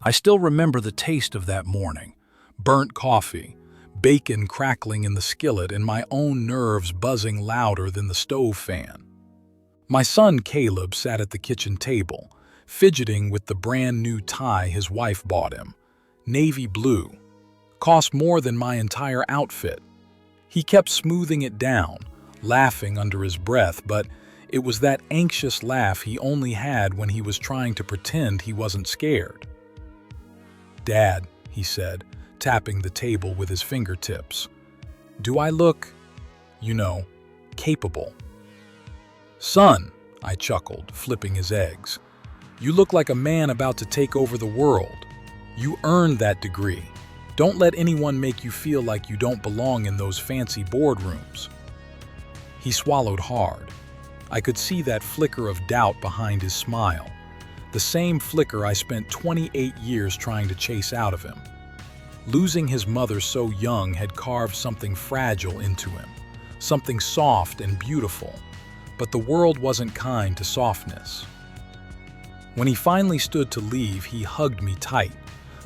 I still remember the taste of that morning. Burnt coffee, bacon crackling in the skillet, and my own nerves buzzing louder than the stove fan. My son Caleb sat at the kitchen table, fidgeting with the brand new tie his wife bought him. Navy blue. Cost more than my entire outfit. He kept smoothing it down, laughing under his breath, but it was that anxious laugh he only had when he was trying to pretend he wasn't scared. "Dad," he said, tapping the table with his fingertips, "do I look, capable?" "Son," I chuckled, flipping his eggs, "you look like a man about to take over the world. You earned that degree. Don't let anyone make you feel like you don't belong in those fancy boardrooms." He swallowed hard. I could see that flicker of doubt behind his smile, the same flicker I spent 28 years trying to chase out of him. Losing his mother so young had carved something fragile into him, something soft and beautiful, but the world wasn't kind to softness. When he finally stood to leave, he hugged me tight,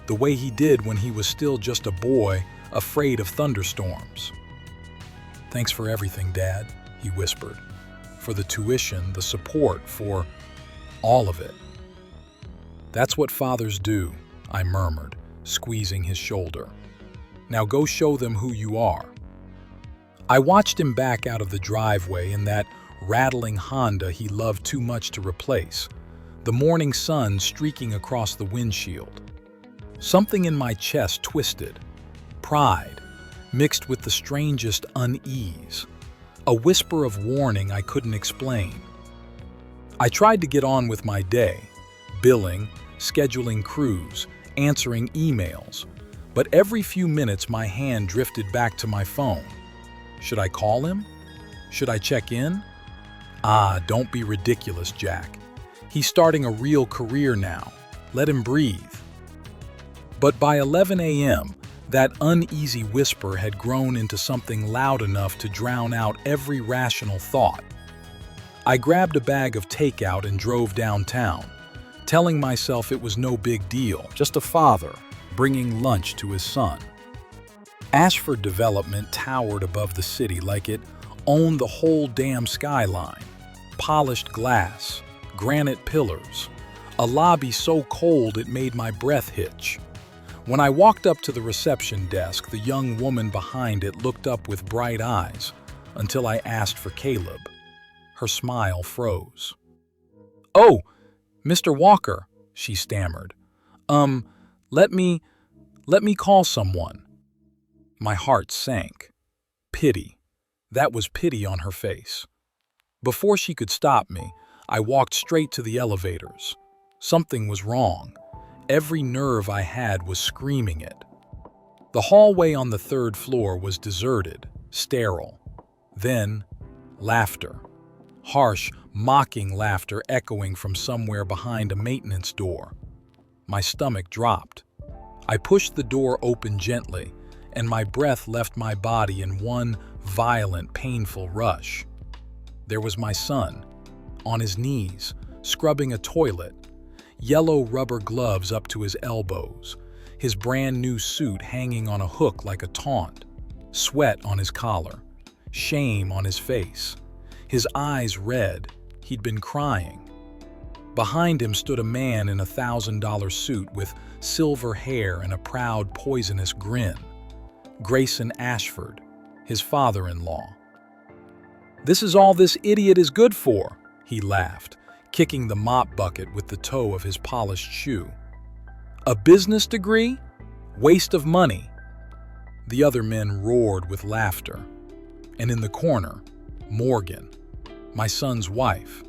the way he did when he was still just a boy, afraid of thunderstorms. "Thanks for everything, Dad," he whispered. "For the tuition, the support, for all of it." "That's what fathers do," I murmured, squeezing his shoulder. "Now go show them who you are." I watched him back out of the driveway in that rattling Honda he loved too much to replace, the morning sun streaking across the windshield. Something in my chest twisted. Pride, mixed with the strangest unease. A whisper of warning I couldn't explain. I tried to get on with my day, billing, scheduling crews, answering emails, but every few minutes my hand drifted back to my phone. Should I call him? Should I check in? Don't be ridiculous, Jack. He's starting a real career now. Let him breathe. But by 11 a.m., that uneasy whisper had grown into something loud enough to drown out every rational thought. I grabbed a bag of takeout and drove downtown, telling myself it was no big deal, just a father bringing lunch to his son. Ashford Development towered above the city like it owned the whole damn skyline. Polished glass, granite pillars, a lobby so cold it made my breath hitch. When I walked up to the reception desk, the young woman behind it looked up with bright eyes until I asked for Caleb. Her smile froze. "Oh, Mr. Walker," she stammered. Let me call someone." My heart sank. Pity. That was pity on her face. Before she could stop me, I walked straight to the elevators. Something was wrong. Every nerve I had was screaming it. The hallway on the third floor was deserted, sterile. Then, laughter. Harsh, mocking laughter echoing from somewhere behind a maintenance door. My stomach dropped. I pushed the door open gently, and my breath left my body in one violent, painful rush. There was my son, on his knees, scrubbing a toilet, yellow rubber gloves up to his elbows, his brand new suit hanging on a hook like a taunt, sweat on his collar, shame on his face, his eyes red. He'd been crying. Behind him stood a man in a $1,000 suit with silver hair and a proud, poisonous grin. Grayson Ashford, his father-in-law. "This is all this idiot is good for," he laughed, kicking the mop bucket with the toe of his polished shoe. "A business degree? Waste of money." The other men roared with laughter. And in the corner, Morgan, my son's wife,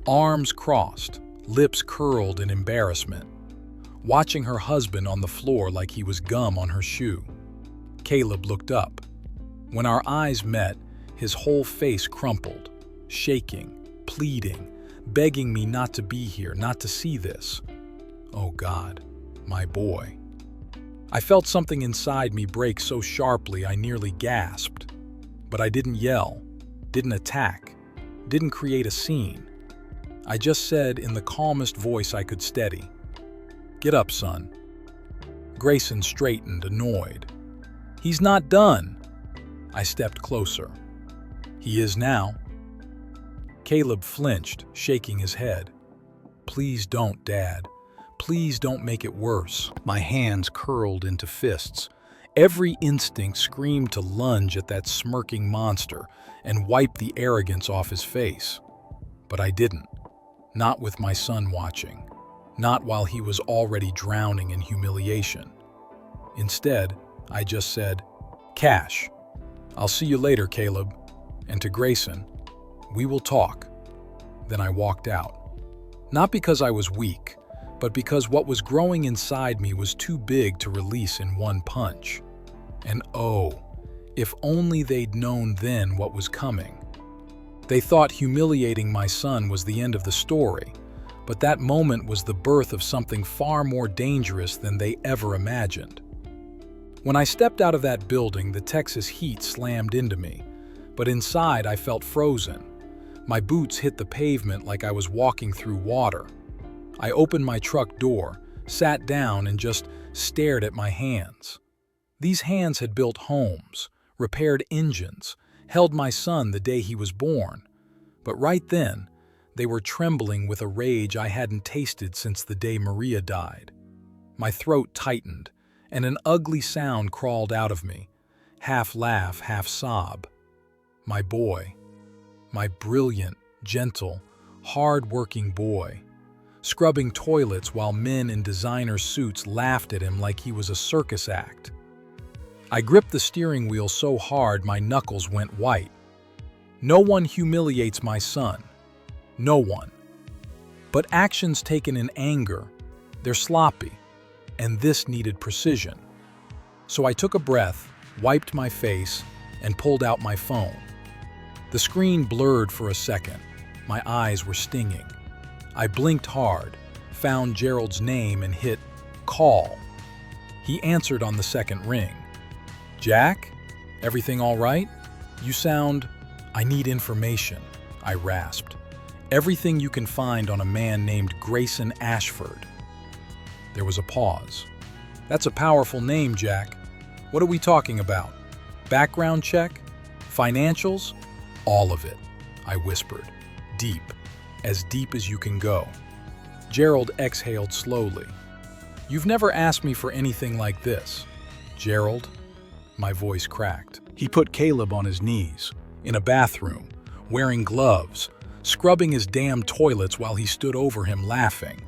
arms crossed, lips curled in embarrassment, watching her husband on the floor like he was gum on her shoe. Caleb looked up. When our eyes met, his whole face crumpled, shaking, pleading, begging me not to be here, not to see this. Oh God, my boy. I felt something inside me break so sharply I nearly gasped. But I didn't yell, didn't attack, didn't create a scene. I just said in the calmest voice I could steady, Get up, son. Grayson straightened, annoyed. He's not done. I stepped closer. He is now. Caleb flinched, shaking his head. Please don't, Dad. Please don't make it worse. My hands curled into fists. Every instinct screamed to lunge at that smirking monster and wipe the arrogance off his face. But I didn't. Not with my son watching. Not while he was already drowning in humiliation. Instead, I just said, "Cash. I'll see you later, Caleb." And to Grayson, "We will talk." Then I walked out. Not because I was weak, but because what was growing inside me was too big to release in one punch. And oh, if only they'd known then what was coming. They thought humiliating my son was the end of the story, but that moment was the birth of something far more dangerous than they ever imagined. When I stepped out of that building, the Texas heat slammed into me, but inside I felt frozen. My boots hit the pavement like I was walking through water. I opened my truck door, sat down, and just stared at my hands. These hands had built homes, repaired engines, held my son the day he was born. But right then, they were trembling with a rage I hadn't tasted since the day Maria died. My throat tightened, and an ugly sound crawled out of me, half laugh, half sob. My boy. My brilliant, gentle, hard-working boy, scrubbing toilets while men in designer suits laughed at him like he was a circus act. I gripped the steering wheel so hard my knuckles went white. No one humiliates my son. No one. But actions taken in anger, they're sloppy, and this needed precision. So I took a breath, wiped my face, and pulled out my phone. The screen blurred for a second. My eyes were stinging. I blinked hard, found Gerald's name, and hit call. He answered on the second ring. "Jack? Everything all right? You sound—" "I need information," I rasped. "Everything you can find on a man named Grayson Ashford." There was a pause. "That's a powerful name, Jack. What are we talking about? Background check? Financials?" "All of it," I whispered. "Deep. As deep as you can go." Gerald exhaled slowly. "You've never asked me for anything like this." "Gerald?" My voice cracked. He put Caleb on his knees, in a bathroom, wearing gloves, scrubbing his damn toilets while he stood over him laughing.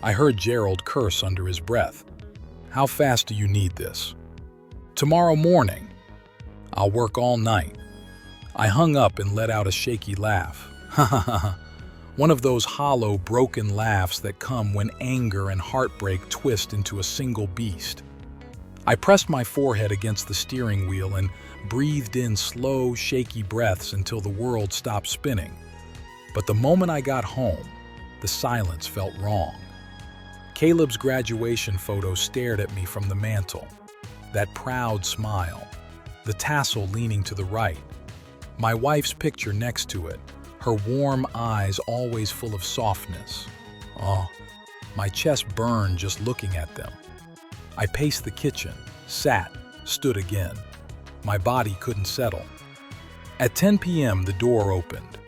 I heard Gerald curse under his breath. "How fast do you need this?" "Tomorrow morning." "I'll work all night." I hung up and let out a shaky laugh. Ha ha ha. One of those hollow, broken laughs that come when anger and heartbreak twist into a single beast. I pressed my forehead against the steering wheel and breathed in slow, shaky breaths until the world stopped spinning. But the moment I got home, the silence felt wrong. Caleb's graduation photo stared at me from the mantel. That proud smile, the tassel leaning to the right. My wife's picture next to it, her warm eyes always full of softness. Oh, my chest burned just looking at them. I paced the kitchen, sat, stood again. My body couldn't settle. At 10 p.m., the door opened.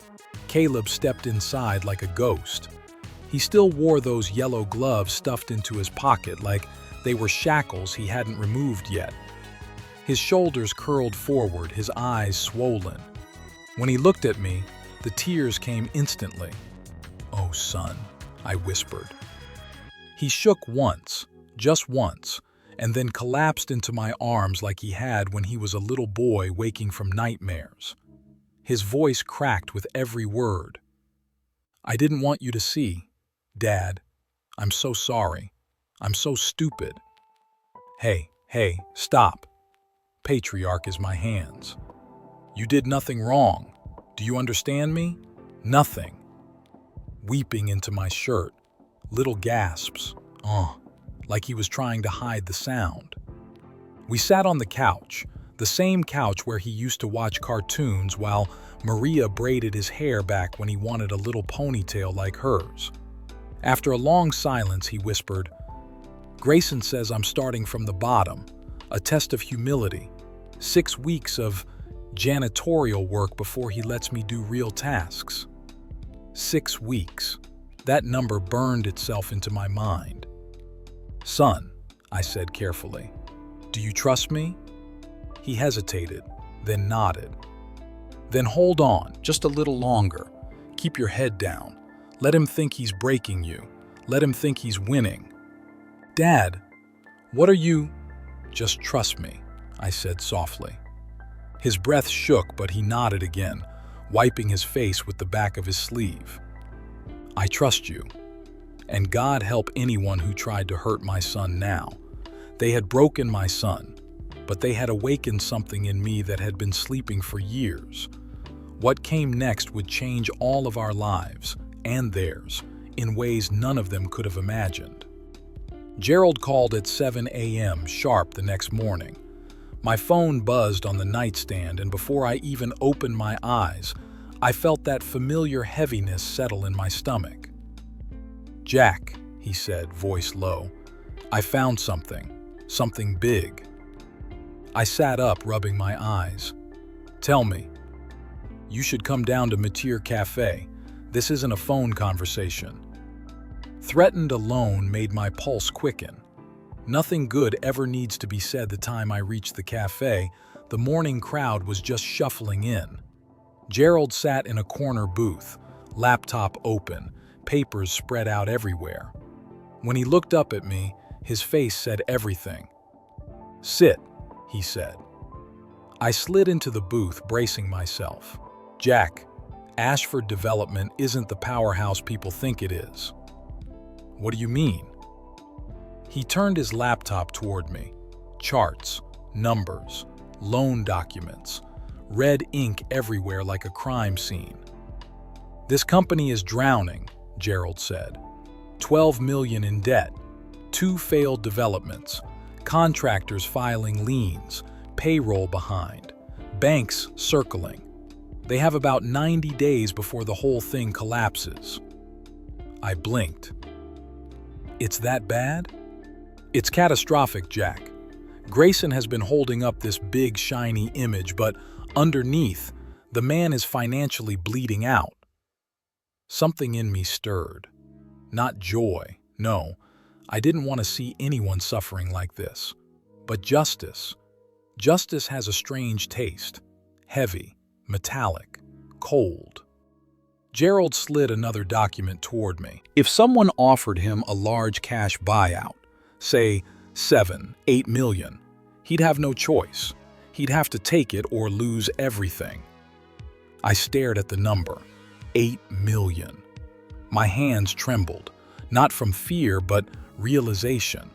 Caleb stepped inside like a ghost. He still wore those yellow gloves stuffed into his pocket like they were shackles he hadn't removed yet. His shoulders curled forward, his eyes swollen. When he looked at me, the tears came instantly. "Oh, son," I whispered. He shook once, just once, and then collapsed into my arms like he had when he was a little boy waking from nightmares. His voice cracked with every word. "I didn't want you to see. Dad, I'm so sorry. I'm so stupid." Hey, stop. Patriarch is my hands. You did nothing wrong. Do you understand me? Nothing. Weeping into my shirt, little gasps, like he was trying to hide the sound. We sat on the couch, the same couch where he used to watch cartoons while Maria braided his hair back when he wanted a little ponytail like hers. After a long silence, he whispered, Grayson says I'm starting from the bottom, a test of humility, 6 weeks of janitorial work before he lets me do real tasks. 6 weeks. That number burned itself into my mind. "Son," I said carefully, "do you trust me?" He hesitated, then nodded. "Then hold on, just a little longer. Keep your head down. Let him think he's breaking you. Let him think he's winning." "Dad, what are you—" "Just trust me," I said softly. His breath shook, but he nodded again, wiping his face with the back of his sleeve. "I trust you. And God help anyone who tried to hurt my son now. They had broken my son, but they had awakened something in me that had been sleeping for years. What came next would change all of our lives, and theirs, in ways none of them could have imagined." Gerald called at 7 a.m. sharp the next morning. My phone buzzed on the nightstand, and before I even opened my eyes, I felt that familiar heaviness settle in my stomach. "Jack," he said, voice low, "I found something big." I sat up, rubbing my eyes. "Tell me." "You should come down to Mateer Cafe. This isn't a phone conversation." Threatened alone made my pulse quicken. Nothing good ever needs to be said the time I reached the cafe. The morning crowd was just shuffling in. Gerald sat in a corner booth, laptop open, papers spread out everywhere. When he looked up at me, his face said everything. "Sit," he said. I slid into the booth, bracing myself. "Jack, Ashford Development isn't the powerhouse people think it is." "What do you mean?" He turned his laptop toward me. Charts, numbers, loan documents, red ink everywhere like a crime scene. "This company is drowning," Gerald said. 12 million in debt, 2 failed developments, contractors filing liens, payroll behind, banks circling. They have about 90 days before the whole thing collapses. I blinked. "It's that bad?" "It's catastrophic, Jack. Grayson has been holding up this big, shiny image, but underneath, the man is financially bleeding out." Something in me stirred. Not joy, no. I didn't want to see anyone suffering like this. But justice. Justice has a strange taste. Heavy, metallic, cold. Gerald slid another document toward me. If someone offered him a large cash buyout, say 7, 8 million, he'd have no choice. He'd have to take it or lose everything. I stared at the number, 8 million. My hands trembled, not from fear but realization.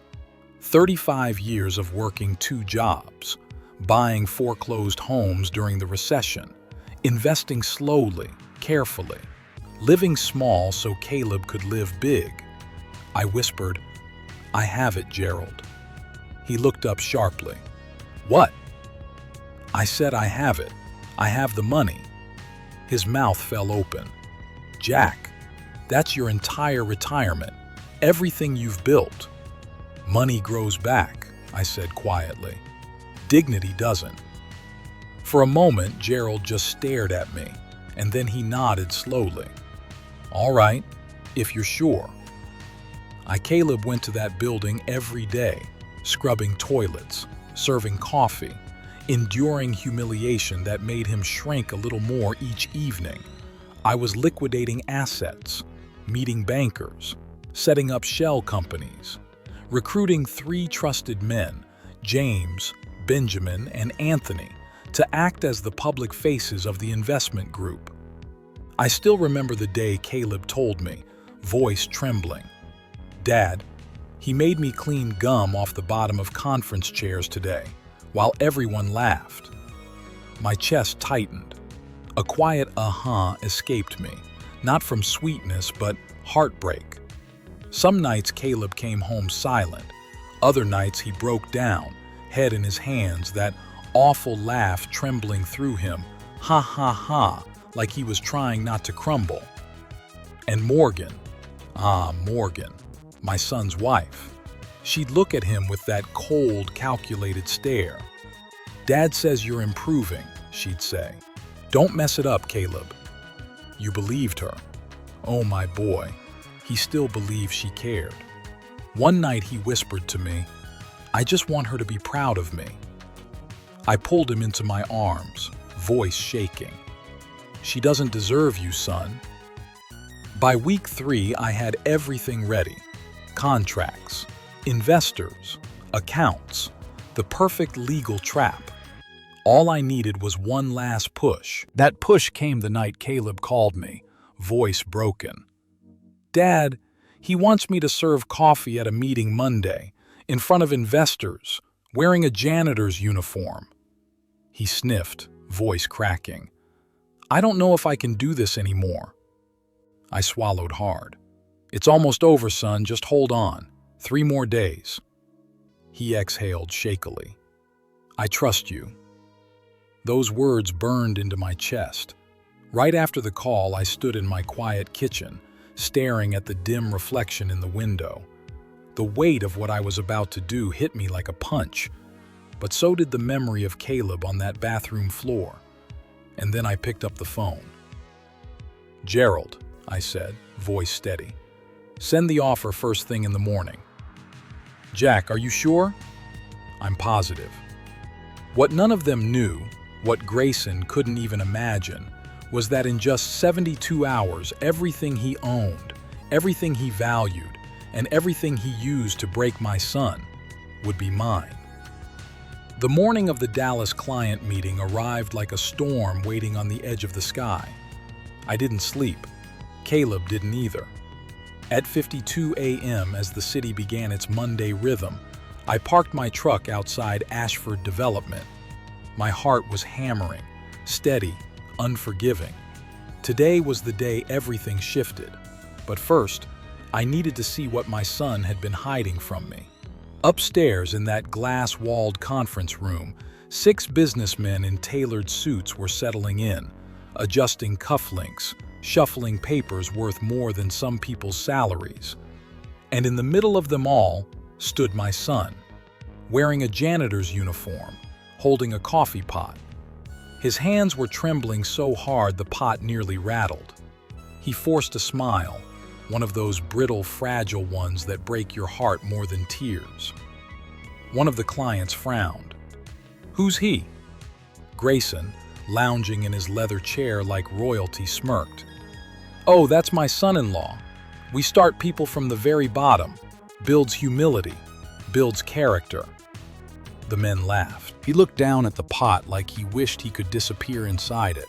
35 years of working 2 jobs, buying foreclosed homes during the recession, investing slowly, carefully, living small so Caleb could live big. I whispered, "I have it, Gerald." He looked up sharply. "What?" I said, "I have it. I have the money." His mouth fell open. "Jack, that's your entire retirement, everything you've built." "Money grows back," I said quietly. "Dignity doesn't." For a moment, Gerald just stared at me, and then he nodded slowly. "All right, if you're sure." Caleb went to that building every day, scrubbing toilets, serving coffee, enduring humiliation that made him shrink a little more each evening. I was liquidating assets, meeting bankers, setting up shell companies, recruiting 3 trusted men, James, Benjamin, and Anthony, to act as the public faces of the investment group. I still remember the day Caleb told me, voice trembling, "Dad, he made me clean gum off the bottom of conference chairs today, while everyone laughed." My chest tightened. A quiet escaped me, not from sweetness but heartbreak. Some nights Caleb came home silent. Other nights he broke down, head in his hands, that awful laugh trembling through him, ha ha ha, like he was trying not to crumble. And Morgan, Morgan, my son's wife. She'd look at him with that cold, calculated stare. "Dad says you're improving," she'd say. "Don't mess it up, Caleb." You believed her. Oh, my boy. He still believed she cared. One night he whispered to me, "I just want her to be proud of me." I pulled him into my arms, voice shaking. "She doesn't deserve you, son." By week 3, I had everything ready. Contracts, investors, accounts, the perfect legal trap. All I needed was one last push. That push came the night Caleb called me, voice broken. "Dad, he wants me to serve coffee at a meeting Monday, in front of investors, wearing a janitor's uniform." He sniffed, voice cracking. "I don't know if I can do this anymore." I swallowed hard. "It's almost over, son, just hold on. 3 more days." He exhaled shakily. "I trust you." Those words burned into my chest. Right after the call, I stood in my quiet kitchen, staring at the dim reflection in the window. The weight of what I was about to do hit me like a punch, but so did the memory of Caleb on that bathroom floor. And then I picked up the phone. "Gerald," I said, voice steady, "send the offer first thing in the morning." "Jack, are you sure?" "I'm positive." What none of them knew, what Grayson couldn't even imagine, was that in just 72 hours, everything he owned, everything he valued, and everything he used to break my son would be mine. The morning of the Dallas client meeting arrived like a storm waiting on the edge of the sky. I didn't sleep. Caleb didn't either. At 52 a.m., as the city began its Monday rhythm, I parked my truck outside Ashford Development. My heart was hammering, steady, unforgiving. Today was the day everything shifted. But first, I needed to see what my son had been hiding from me. Upstairs in that glass-walled conference room, 6 businessmen in tailored suits were settling in, adjusting cufflinks, shuffling papers worth more than some people's salaries. And in the middle of them all stood my son, wearing a janitor's uniform, holding a coffee pot. His hands were trembling so hard the pot nearly rattled. He forced a smile, one of those brittle, fragile ones that break your heart more than tears. One of the clients frowned. "Who's he?" Grayson, lounging in his leather chair like royalty, smirked. "Oh, that's my son-in-law. We start people from the very bottom. Builds humility, builds character." The men laughed. He looked down at the pot like he wished he could disappear inside it.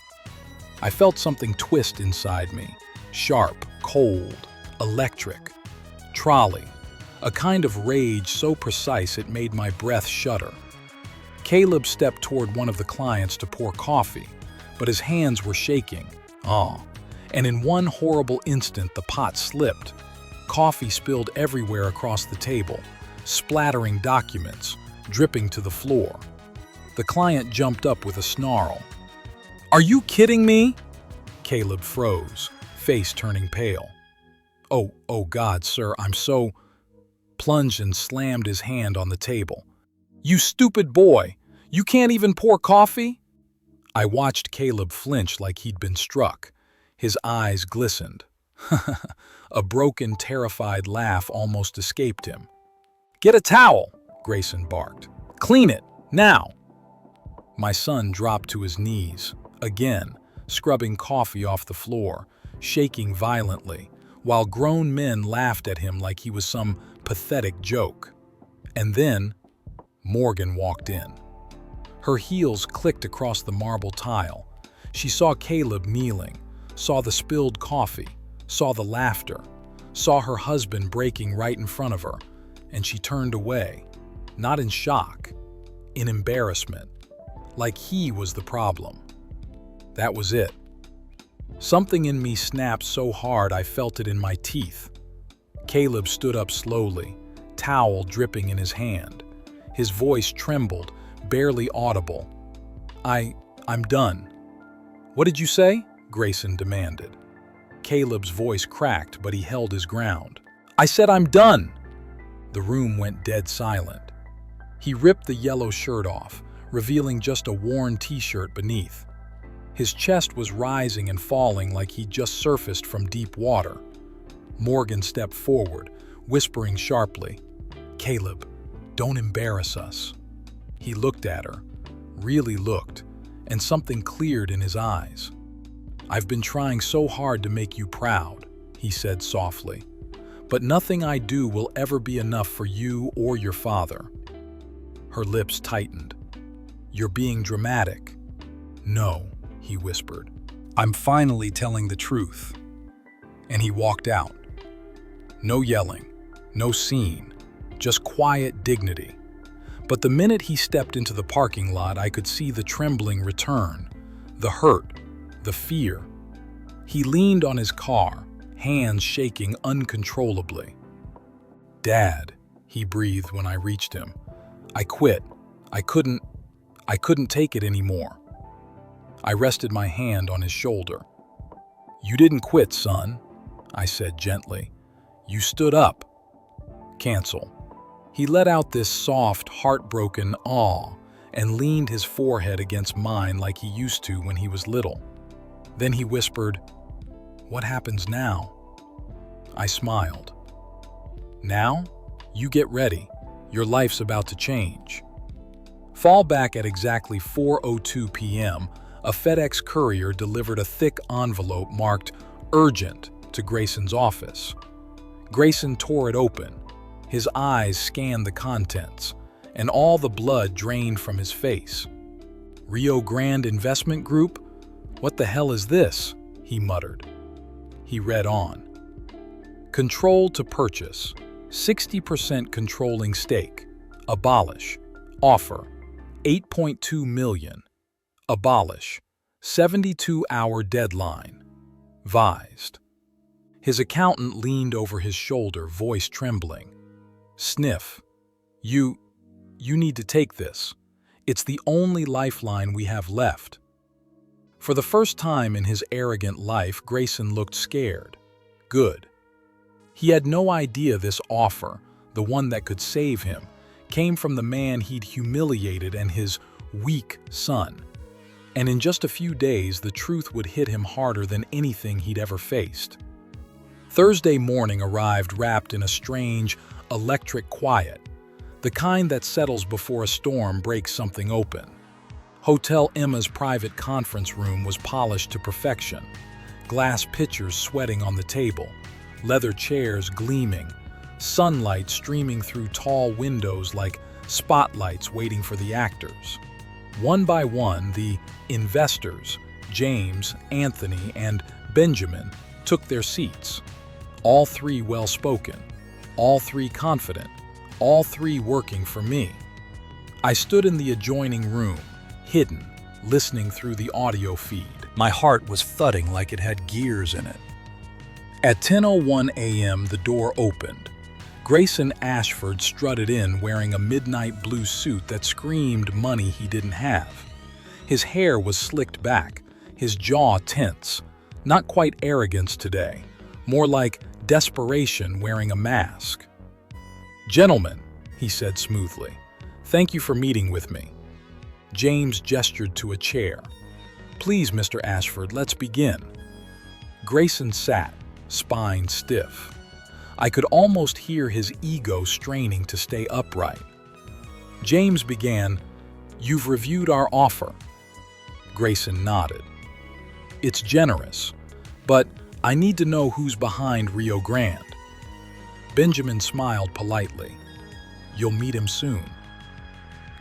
I felt something twist inside me, sharp, cold, electric. Trolley, a kind of rage so precise it made my breath shudder. Caleb stepped toward one of the clients to pour coffee, but his hands were shaking. And in one horrible instant the pot slipped. Coffee spilled everywhere across the table, splattering documents, dripping to the floor. The client jumped up with a snarl. "Are you kidding me?" Caleb froze, face turning pale. Oh God, sir, I'm so..." Plunged and slammed his hand on the table. "You stupid boy! You can't even pour coffee?" I watched Caleb flinch like he'd been struck. His eyes glistened. A broken, terrified laugh almost escaped him. "Get a towel!" Grayson barked. "Clean it, now!" My son dropped to his knees, again, scrubbing coffee off the floor, shaking violently, while grown men laughed at him like he was some pathetic joke. And then, Morgan walked in. Her heels clicked across the marble tile. She saw Caleb kneeling, saw the spilled coffee, saw the laughter, saw her husband breaking right in front of her, and she turned away. Not in shock, in embarrassment, like he was the problem. That was it. Something in me snapped so hard I felt it in my teeth. Caleb stood up slowly, towel dripping in his hand. His voice trembled, barely audible. I'm done." "What did you say?" Grayson demanded. Caleb's voice cracked, but he held his ground. "I said I'm done!" The room went dead silent. He ripped the yellow shirt off, revealing just a worn t-shirt beneath. His chest was rising and falling like he'd just surfaced from deep water. Morgan stepped forward, whispering sharply, "Caleb, don't embarrass us." He looked at her, really looked, and something cleared in his eyes. "I've been trying so hard to make you proud," he said softly, "but nothing I do will ever be enough for you or your father." Her lips tightened. "You're being dramatic." "No," he whispered. "I'm finally telling the truth." And he walked out. No yelling, no scene, just quiet dignity. But the minute he stepped into the parking lot, I could see the trembling return, the hurt, the fear. He leaned on his car, hands shaking uncontrollably. "Dad," he breathed when I reached him. "I quit. I couldn't take it anymore." I rested my hand on his shoulder. "You didn't quit, son," I said gently. "You stood up." "Cancel." He let out this soft, heartbroken awe and leaned his forehead against mine like he used to when he was little. Then he whispered, "What happens now?" I smiled. "Now? You get ready. Your life's about to change." Fall back at exactly 4:02 p.m., a FedEx courier delivered a thick envelope marked "Urgent" to Grayson's office. Grayson tore it open. His eyes scanned the contents, and all the blood drained from his face. "Rio Grande Investment Group? What the hell is this?" he muttered. He read on. "Control to purchase. 60% controlling stake. Abolish. Offer. 8.2 million. Abolish. 72-hour deadline. Vised." His accountant leaned over his shoulder, voice trembling. "Sniff. You need to take this. It's the only lifeline we have left." For the first time in his arrogant life, Grayson looked scared. Good. He had no idea this offer, the one that could save him, came from the man he'd humiliated and his weak son. And in just a few days, the truth would hit him harder than anything he'd ever faced. Thursday morning arrived wrapped in a strange, electric quiet, the kind that settles before a storm breaks something open. Hotel Emma's private conference room was polished to perfection, glass pitchers sweating on the table, leather chairs gleaming, sunlight streaming through tall windows like spotlights waiting for the actors. One by one, the investors, James, Anthony, and Benjamin, took their seats. All three well-spoken, all three confident, all three working for me. I stood in the adjoining room, hidden, listening through the audio feed. My heart was thudding like it had gears in it. At 10:01 a.m., the door opened. Grayson Ashford strutted in wearing a midnight blue suit that screamed money he didn't have. His hair was slicked back, his jaw tense. Not quite arrogance today, more like desperation wearing a mask. "Gentlemen," he said smoothly, "thank you for meeting with me." James gestured to a chair. "Please, Mr. Ashford, let's begin." Grayson sat, spine stiff. I could almost hear his ego straining to stay upright. James began, "You've reviewed our offer." Grayson nodded. "It's generous, but I need to know who's behind Rio Grande." Benjamin smiled politely. "You'll meet him soon."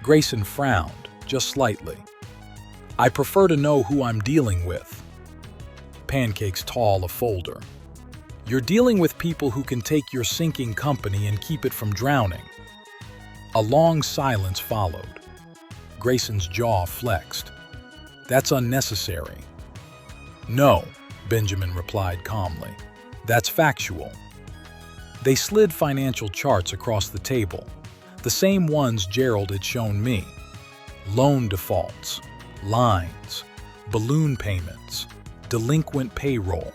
Grayson frowned, just slightly. "I prefer to know who I'm dealing with." Pancake's tall a folder. "You're dealing with people who can take your sinking company and keep it from drowning." A long silence followed. Grayson's jaw flexed. "That's unnecessary." "No," Benjamin replied calmly. "That's factual." They slid financial charts across the table, the same ones Gerald had shown me. Loan defaults, lines, balloon payments, delinquent payroll,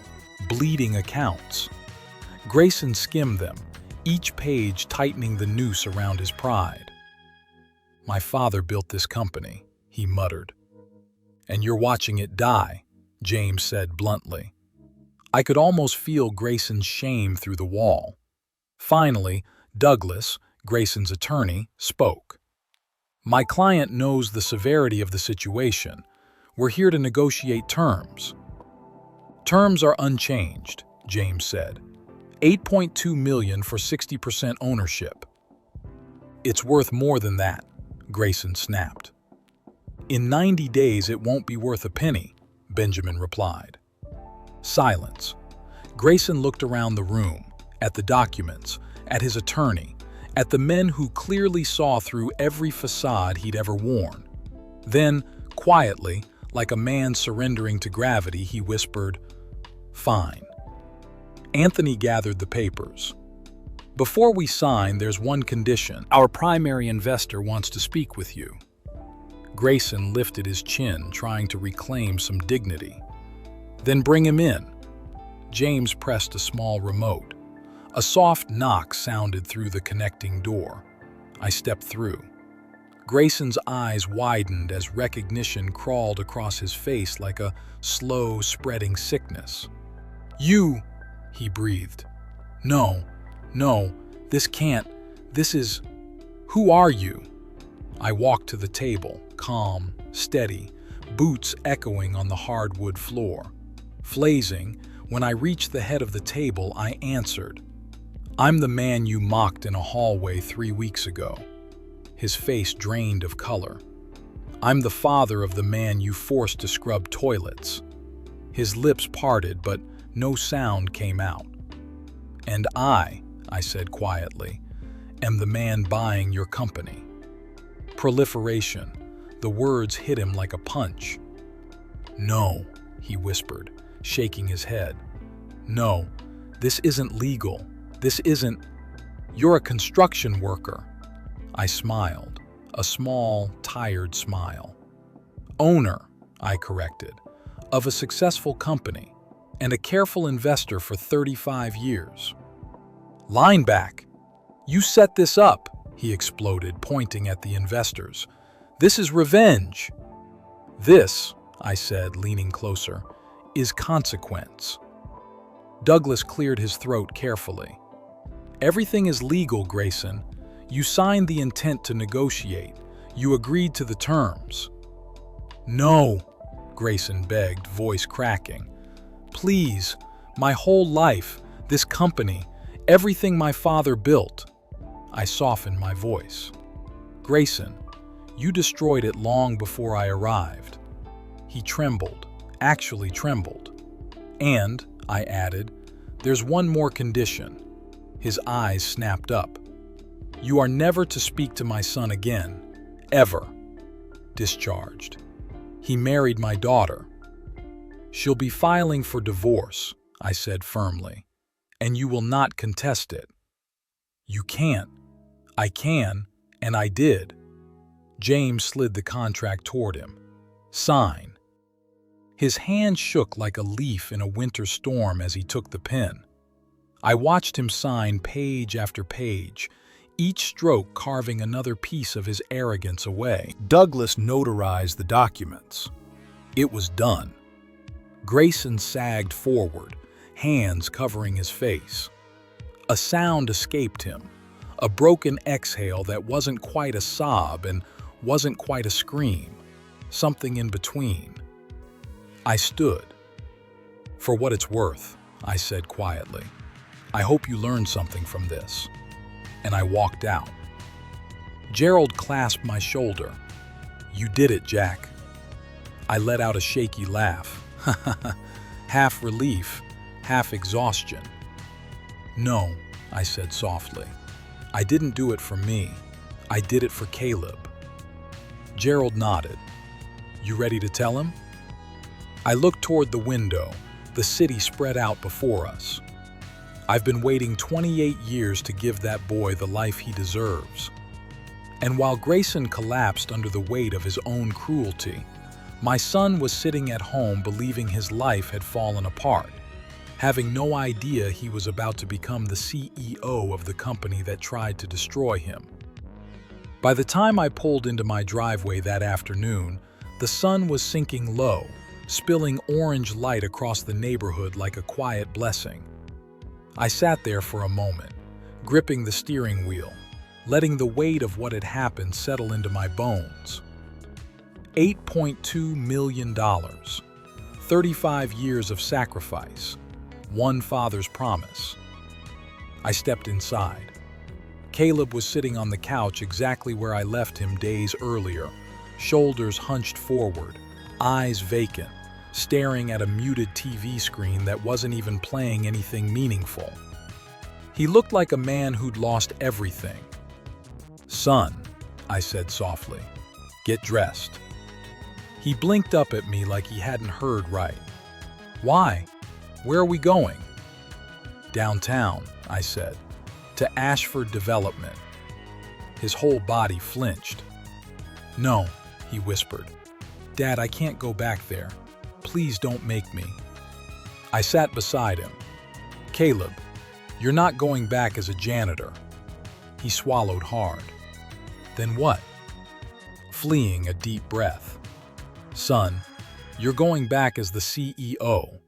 bleeding accounts. Grayson skimmed them, each page tightening the noose around his pride. "My father built this company," he muttered. "And you're watching it die," James said bluntly. I could almost feel Grayson's shame through the wall. Finally, Douglas, Grayson's attorney, spoke. "My client knows the severity of the situation. We're here to negotiate terms." "Terms are unchanged," James said. $8.2 million for 60% ownership." "It's worth more than that," Grayson snapped. "In 90 days it won't be worth a penny," Benjamin replied. Silence. Grayson looked around the room, at the documents, at his attorney, at the men who clearly saw through every facade he'd ever worn. Then, quietly, like a man surrendering to gravity, he whispered, "Fine." Anthony gathered the papers. "Before we sign, there's one condition. Our primary investor wants to speak with you." Grayson lifted his chin, trying to reclaim some dignity. "Then bring him in." James pressed a small remote. A soft knock sounded through the connecting door. I stepped through. Grayson's eyes widened as recognition crawled across his face like a slow, spreading sickness. "You," he breathed. No, this can't. This is... Who are you?" I walked to the table, calm, steady, boots echoing on the hardwood floor. Flazing, when I reached the head of the table, I answered, "I'm the man you mocked in a hallway 3 weeks ago." His face drained of color. "I'm the father of the man you forced to scrub toilets." His lips parted, but no sound came out. "And I said quietly, "am the man buying your company." Proliferation. The words hit him like a punch. "No," he whispered, shaking his head. "No, this isn't legal. This isn't... You're a construction worker." I smiled, a small, tired smile. "Owner," I corrected, "of a successful company, and a careful investor for 35 years. "Line back. You set this up," he exploded, pointing at the investors. "This is revenge." "This," I said, leaning closer, "is consequence." Douglas cleared his throat carefully. "Everything is legal, Grayson. You signed the intent to negotiate. You agreed to the terms." "No," Grayson begged, voice cracking. "Please, my whole life, this company, everything my father built." I softened my voice. "Grayson, you destroyed it long before I arrived." He trembled, actually trembled. "And," I added, "there's one more condition." His eyes snapped up. "You are never to speak to my son again. Ever." Discharged. "He married my daughter." "She'll be filing for divorce," I said firmly, "and you will not contest it." "You can't." "I can, and I did." James slid the contract toward him. "Sign." His hand shook like a leaf in a winter storm as he took the pen. I watched him sign page after page, each stroke carving another piece of his arrogance away. Douglas notarized the documents. It was done. Grayson sagged forward, hands covering his face. A sound escaped him, a broken exhale that wasn't quite a sob and wasn't quite a scream, something in between. I stood. "For what it's worth," I said quietly, "I hope you learned something from this." And I walked out. Gerald clasped my shoulder. "You did it, Jack." I let out a shaky laugh, half relief, half exhaustion. "No," I said softly. "I didn't do it for me. I did it for Caleb." Gerald nodded. "You ready to tell him?" I looked toward the window, the city spread out before us. I've been waiting 28 years to give that boy the life he deserves. And while Grayson collapsed under the weight of his own cruelty, my son was sitting at home believing his life had fallen apart, having no idea he was about to become the CEO of the company that tried to destroy him. By the time I pulled into my driveway that afternoon, the sun was sinking low, spilling orange light across the neighborhood like a quiet blessing. I sat there for a moment, gripping the steering wheel, letting the weight of what had happened settle into my bones. $8.2 million, 35 years of sacrifice, one father's promise. I stepped inside. Caleb was sitting on the couch exactly where I left him days earlier, shoulders hunched forward, eyes vacant, staring at a muted TV screen that wasn't even playing anything meaningful. He looked like a man who'd lost everything. "Son," I said softly, "get dressed." He blinked up at me like he hadn't heard right. "Why? Where are we going?" "Downtown," I said, "to Ashford Development." His whole body flinched. "No," he whispered. "Dad, I can't go back there. Please don't make me." I sat beside him. "Caleb, you're not going back as a janitor." He swallowed hard. "Then what?" Fleeing a deep breath. "Son, you're going back as the CEO."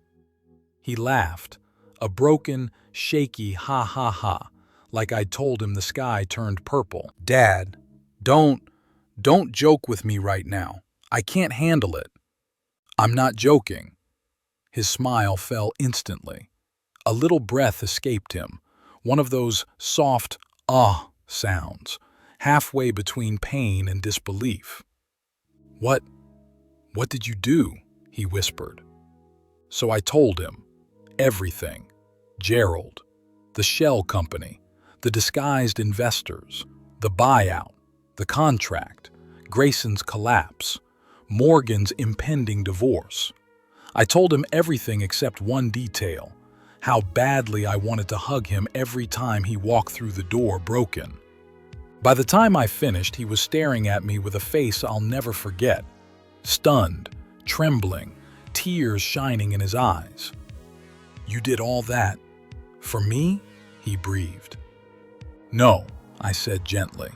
He laughed, a broken, shaky ha ha ha, like I'd told him the sky turned purple. "Dad, don't joke with me right now. I can't handle it." "I'm not joking." His smile fell instantly. A little breath escaped him, one of those soft "ah" sounds, halfway between pain and disbelief. What did you do?" he whispered. So I told him. Everything. Gerald, the shell company, the disguised investors, the buyout, the contract, Grayson's collapse, Morgan's impending divorce. I told him everything except one detail, how badly I wanted to hug him every time he walked through the door broken. By the time I finished, he was staring at me with a face I'll never forget, stunned, trembling, tears shining in his eyes. "You did all that for me?" he breathed. "No," I said gently.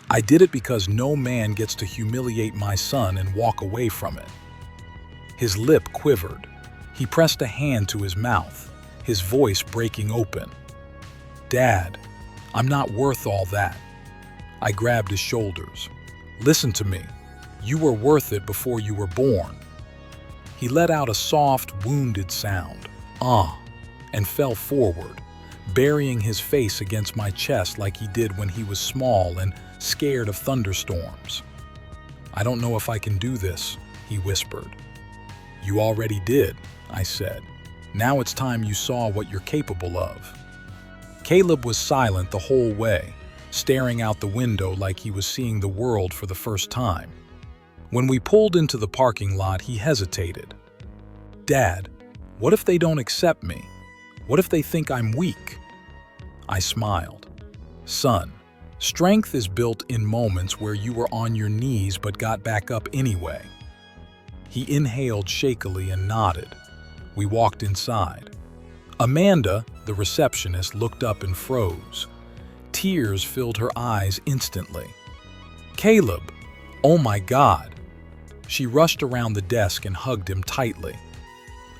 "I did it because no man gets to humiliate my son and walk away from it." His lip quivered. He pressed a hand to his mouth, his voice breaking open. "Dad, I'm not worth all that." I grabbed his shoulders. "Listen to me. You were worth it before you were born." He let out a soft, wounded sound, and fell forward, burying his face against my chest like he did when he was small and scared of thunderstorms. "I don't know if I can do this," he whispered. "You already did," I said. "Now it's time you saw what you're capable of." Caleb was silent the whole way, staring out the window like he was seeing the world for the first time. When we pulled into the parking lot, he hesitated. "Dad, what if they don't accept me? What if they think I'm weak?" I smiled. "Son, strength is built in moments where you were on your knees but got back up anyway." He inhaled shakily and nodded. We walked inside. Amanda, the receptionist, looked up and froze. Tears filled her eyes instantly. "Caleb, oh my God." She rushed around the desk and hugged him tightly.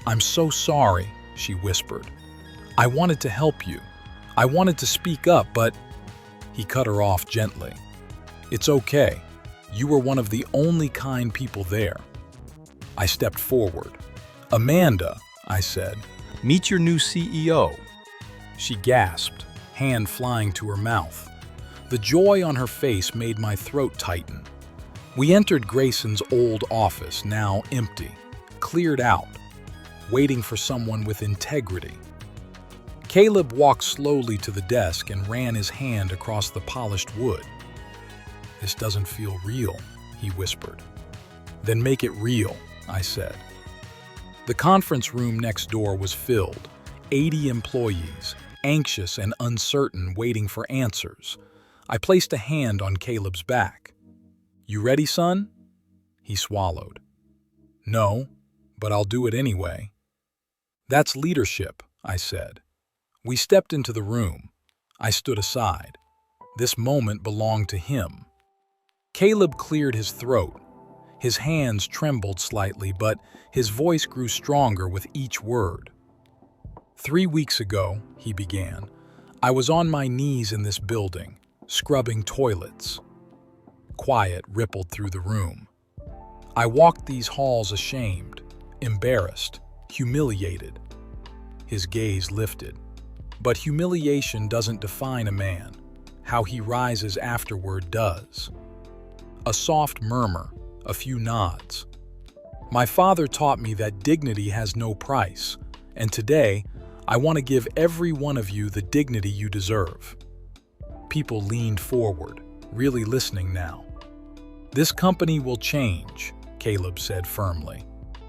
"I'm so sorry," she whispered. "I wanted to help you. I wanted to speak up, but—" He cut her off gently. "It's okay. You were one of the only kind people there." I stepped forward. "Amanda," I said, "meet your new CEO." She gasped, hand flying to her mouth. The joy on her face made my throat tighten. We entered Grayson's old office, now empty, cleared out, waiting for someone with integrity. Caleb walked slowly to the desk and ran his hand across the polished wood. "This doesn't feel real," he whispered. "Then make it real," I said. The conference room next door was filled, 80 employees, anxious and uncertain, waiting for answers. I placed a hand on Caleb's back. "You ready, son?" He swallowed. "No, but I'll do it anyway." "That's leadership," I said. We stepped into the room. I stood aside. This moment belonged to him. Caleb cleared his throat. His hands trembled slightly, but his voice grew stronger with each word. 3 weeks ago, he began, I was on my knees in this building, scrubbing toilets. Quiet rippled through the room. I walked these halls ashamed, embarrassed, humiliated. His gaze lifted. But humiliation doesn't define a man. How he rises afterward does. A soft murmur, a few nods. My father taught me that dignity has no price, and today, I want to give every one of you the dignity you deserve. People leaned forward, really listening now. This company will change, Caleb said firmly.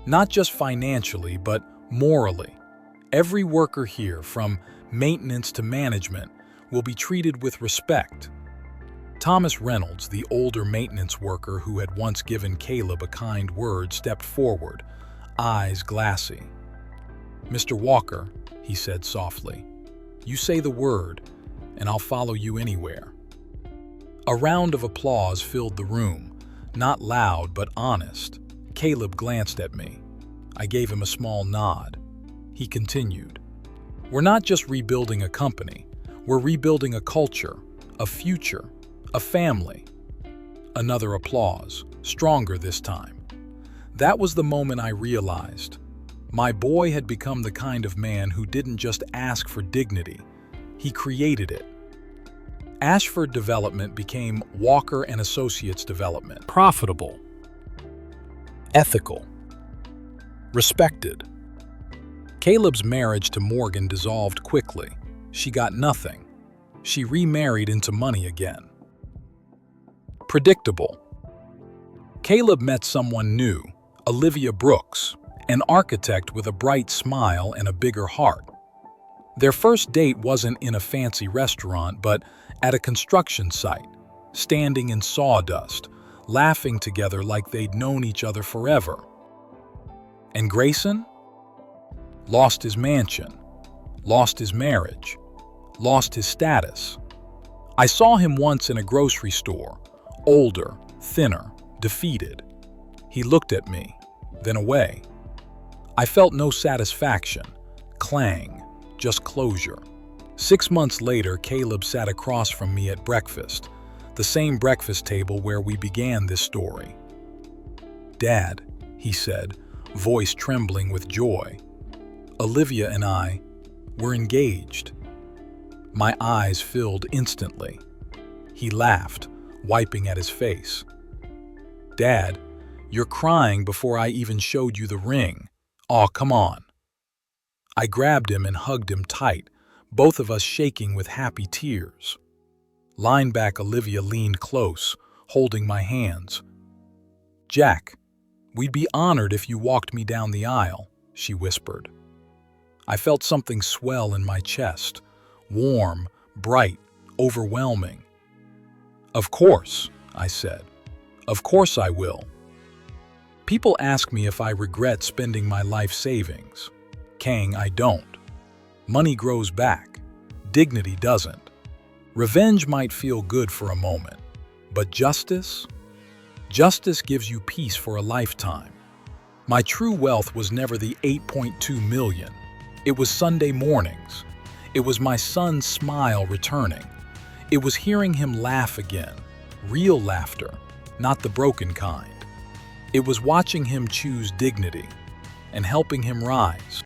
Not just financially, but morally. Every worker here, from maintenance to management, will be treated with respect. Thomas Reynolds, the older maintenance worker who had once given Caleb a kind word, stepped forward, eyes glassy. Mr. Walker, he said softly, you say the word, and I'll follow you anywhere. A round of applause filled the room, not loud but honest. Caleb glanced at me. I gave him a small nod. He continued, we're not just rebuilding a company, we're rebuilding a culture, a future, a family. Another applause, stronger this time. That was the moment I realized. My boy had become the kind of man who didn't just ask for dignity, he created it. Ashford Development became Walker and Associates Development. Profitable, ethical, respected. Caleb's marriage to Morgan dissolved quickly. She got nothing. She remarried into money again. Predictable. Caleb met someone new, Olivia Brooks, an architect with a bright smile and a bigger heart. Their first date wasn't in a fancy restaurant, but at a construction site, standing in sawdust, laughing together like they'd known each other forever. And Grayson? Lost his mansion, lost his marriage, lost his status. I saw him once in a grocery store, older, thinner, defeated. He looked at me, then away. I felt no satisfaction, clang, just closure. 6 months later, Caleb sat across from me at breakfast, the same breakfast table where we began this story. Dad, he said, voice trembling with joy. Olivia and I were engaged. My eyes filled instantly. He laughed, wiping at his face. Dad, you're crying before I even showed you the ring. Aw, come on. I grabbed him and hugged him tight, both of us shaking with happy tears. Lying back, Olivia leaned close, holding my hands. Jack, we'd be honored if you walked me down the aisle, she whispered. I felt something swell in my chest, warm, bright, overwhelming. Of course, I said. Of course I will. People ask me if I regret spending my life savings. Kang, I don't. Money grows back. Dignity doesn't. Revenge might feel good for a moment, but justice? Justice gives you peace for a lifetime. My true wealth was never the 8.2 million. It was Sunday mornings. It was my son's smile returning. It was hearing him laugh again, real laughter, not the broken kind. It was watching him choose dignity and helping him rise.